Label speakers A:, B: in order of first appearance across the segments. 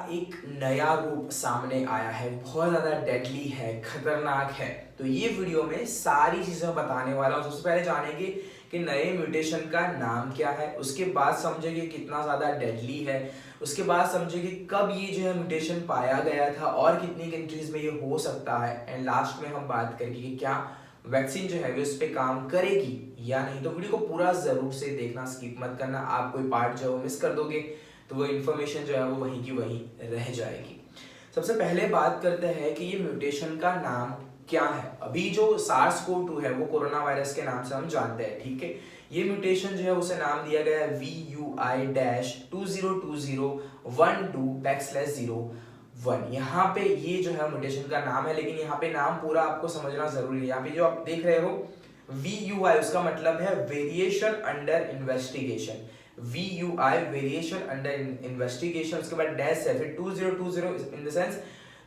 A: एक नया रूप सामने आया है, बहुत ज़्यादा डेडली है, खतरनाक है। तो ये वीडियो में सारी चीज़ें बताने वाला हूँ। सबसे पहले जानेंगे कि नए म्यूटेशन का नाम क्या है, उसके बाद समझेंगे कितना ज़्यादा डेडली है, उसके बाद समझेंगे कब ये जो है म्यूटेशन पाया गया था और कितनी कंट्रीज में ये हो सकता है, एंड लास्ट में हम बात करेंगे कि क्या वैक्सीन जो है वो इस पे काम करेगी या नहीं। तो वीडियो को पूरा ज़रूर से देखना, स्किप मत करना। आप कोई पार्ट जो है वो मिस कर दोगे तो वो इन्फॉर्मेशन जो है वो वहीं की वहीं रह जाएगी। सबसे पहले बात करते हैं कि ये म्यूटेशन का नाम क्या है। अभी जो SARS-CoV-2 है वो कोरोना वायरस के नाम से हम जानते हैं, ठीक है। ये म्यूटेशन जो है उसे नाम दिया गया है VUI-202012/0 यहाँ पे ये जो है म्यूटेशन का नाम है, लेकिन यहाँ पे नाम पूरा आपको समझना जरूरी है। यहाँ पे जो आप देख रहे हो VUI, उसका मतलब है variation under investigation. VUI variation under investigation, उसके बाद डैश है, फिर 2020 इन द सेंस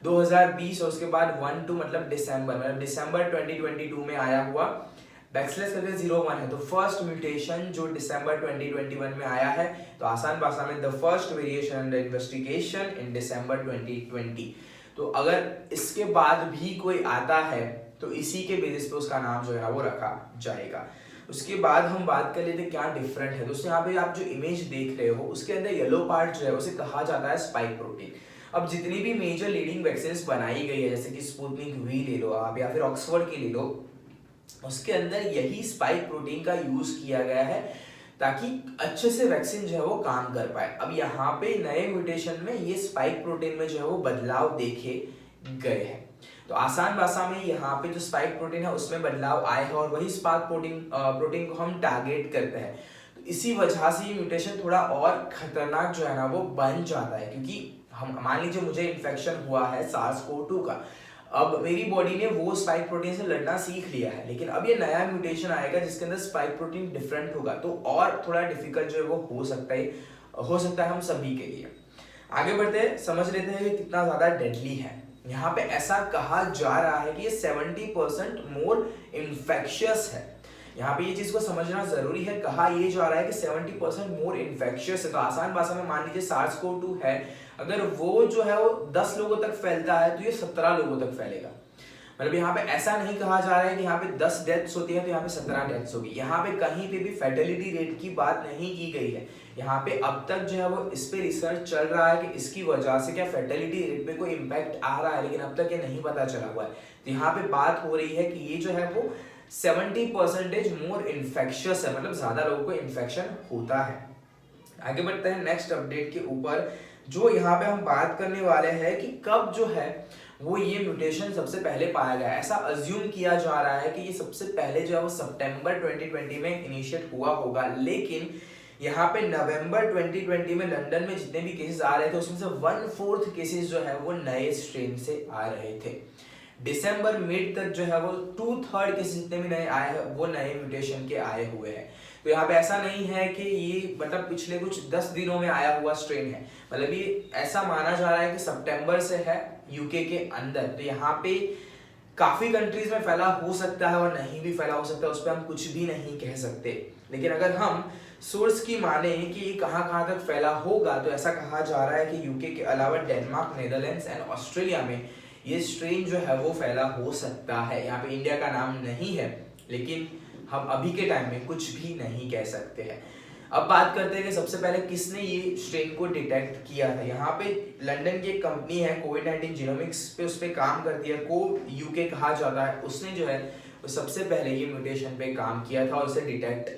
A: 2020, और उसके बाद 12 मतलब दिसंबर 2022 में आया हुआ, बैकस्लैश करके 01 है। तो फर्स्ट म्यूटेशन जो दिसंबर 2021 में आया है, तो आसान भाषा में the first variation under investigation in December 2020। तो अगर इसके बाद भी कोई आता है तो इसी के बेसिस पे उसका नाम जो है वो रखा जाएगा। उसके बाद हम बात कर लेते हैं क्या डिफरेंट है। दोस्तों यहाँ पे आप जो इमेज देख रहे हो उसके अंदर येलो पार्ट जो है उसे कहा जाता है स्पाइक प्रोटीन। अब जितनी भी मेजर लीडिंग वैक्सीन बनाई गई है, जैसे कि स्पुतनिक वी ले लो आप, या फिर ऑक्सफोर्ड की ले लो, उसके अंदर यही स्पाइक प्रोटीन का यूज किया गया है ताकि अच्छे से वैक्सीन जो है वो काम कर पाए। अब यहाँ पे नए म्यूटेशन में ये स्पाइक प्रोटीन में जो है वो बदलाव देखे गए हैं। तो आसान भाषा में यहाँ पे जो स्पाइक प्रोटीन है उसमें बदलाव आए हैं और वही स्पाइक प्रोटीन को हम टारगेट करते हैं। तो इसी वजह से ये म्यूटेशन थोड़ा और खतरनाक जो है ना वो बन जाता है, क्योंकि हम मान लीजिए मुझे इन्फेक्शन हुआ है SARS-CoV-2 का, अब मेरी बॉडी ने वो स्पाइक प्रोटीन से लड़ना सीख लिया है, लेकिन अब ये नया म्यूटेशन आएगा जिसके अंदर स्पाइक प्रोटीन डिफरेंट होगा, तो और थोड़ा डिफिकल्ट जो है वो हो सकता है हम सभी के लिए। आगे बढ़ते हैं, समझ लेते हैं कि कितना ज्यादा डेडली है। यहाँ पे ऐसा कहा जा रहा है कि ये 70% मोर इन्फेक्शियस है। यहाँ पे ये चीज को समझना जरूरी है। कहा ये जा रहा है कि 70% मोर इन्फेक्शियस है। तो आसान भाषा में मान लीजिए SARS-CoV-2 है, अगर वो जो है वो 10 लोगों तक फैलता है तो ये 17 लोगों तक फैलेगा। मतलब यहाँ पे ऐसा नहीं कहा जा रहा है कि यहाँ पे 10 डेथ्स होती है तो यहाँ पे 17 डेथ्स होगी। यहाँ पे कहीं पे भी फैटेलिटी रेट की बात नहीं की गई है। यहाँ पे अब तक जो है वो इस पे रिसर्च चल रहा है कि इसकी वजह से क्या फैटेलिटी रेट पे कोई इम्पैक्ट आ रहा है, लेकिन अब तक ये नहीं पता चला हुआ है। तो यहाँ पे बात हो रही है कि ये जो है वो 70% मोर इन्फेक्शियस है, मतलब ज्यादा लोगों को इन्फेक्शन होता है। आगे बढ़ते हैं नेक्स्ट अपडेट के ऊपर। जो यहाँ पे हम बात करने वाले हैं कि कब जो है वो ये म्यूटेशन सबसे पहले पाया गया। ऐसा अज्यूम किया जा रहा है कि ये सबसे पहले जो है वो सितंबर 2020 में इनिशिएट हुआ होगा, लेकिन यहाँ पे नवंबर 2020 में लंदन में जितने भी केसेस आ रहे थे उसमें से 1/4 केसेस जो है वो नए स्ट्रेन से आ रहे थे। दिसंबर मिड तक जो है वो 2/3 केसेस जितने भी नए आए हैं वो नए म्यूटेशन के आए हुए हैं। तो यहाँ पे ऐसा नहीं है कि ये मतलब पिछले कुछ 10 दिनों में आया हुआ स्ट्रेन है, मतलब ये ऐसा माना जा रहा है कि सितंबर से है यूके के अंदर। तो यहाँ पे काफी कंट्रीज में फैला हो सकता है और नहीं भी फैला हो सकता है, उस पर हम कुछ भी नहीं कह सकते। लेकिन अगर हम सोर्स की माने कि ये कहाँ तक फैला होगा, तो ऐसा कहा जा रहा है कि यूके के अलावा डेनमार्क, नेदरलैंड्स एंड ऑस्ट्रेलिया में ये स्ट्रेन जो है वो फैला हो सकता है। यहाँ पे इंडिया का नाम नहीं है, लेकिन हम अभी के टाइम में कुछ भी नहीं कह सकते हैं। अब बात करते हैं कि सबसे पहले किसने ये स्ट्रेन को डिटेक्ट किया था। यहाँ पे लंदन की एक कंपनी है कोविड-19 जीनोमिक्स पे, उस पर काम करती है, यूके कहा जाता है। उसने जो है वो सबसे पहले ये म्यूटेशन पे काम किया था और उसे डिटेक्ट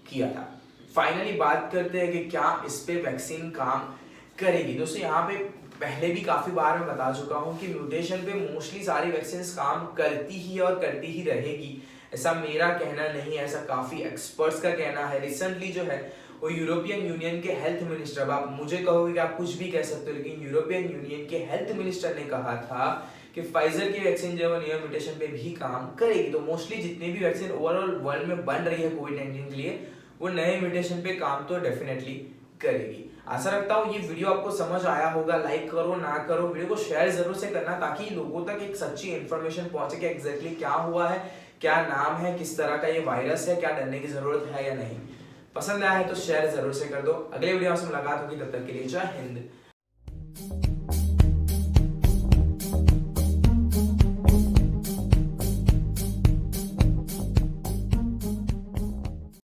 A: किया था। फाइनली बात करते हैं कि क्या इस पे वैक्सीन काम करेगी। दोस्तों यहाँ पे पहले भी काफी बार मैं बता चुका हूँ कि म्यूटेशन पे मोस्टली सारी वैक्सीन काम करती ही और करती ही रहेगी। ऐसा मेरा कहना नहीं है, ऐसा काफी एक्सपर्ट्स का कहना है। रिसेंटली जो है वो यूरोपियन यूनियन के हेल्थ मिनिस्टर, आप मुझे कहोगे कि आप कुछ भी कह सकते हो, लेकिन यूरोपियन यूनियन के हेल्थ मिनिस्टर ने कहा था कि फाइजर की वैक्सीन जो है नए म्यूटेशन पे भी काम करेगी। तो मोस्टली जितनी भी वैक्सीन ओवरऑल वर्ल्ड में बन रही है कोविड-19 के लिए, वो नए म्यूटेशन पे काम तो डेफिनेटली करेगी। आशा रखता हूँ ये वीडियो आपको समझ आया होगा। लाइक करो ना करो, वीडियो को शेयर जरूर से करना ताकि लोगों तक एक सच्ची इन्फॉर्मेशन पहुंचे कि एग्जैक्टली क्या हुआ है, क्या नाम है, किस तरह का ये वायरस है, क्या डरने की जरूरत है या नहीं। पसंद आया है तो शेयर जरूर से कर दो। अगले वीडियो में मुलाकात होगी, तब तक के लिए जय हिंद,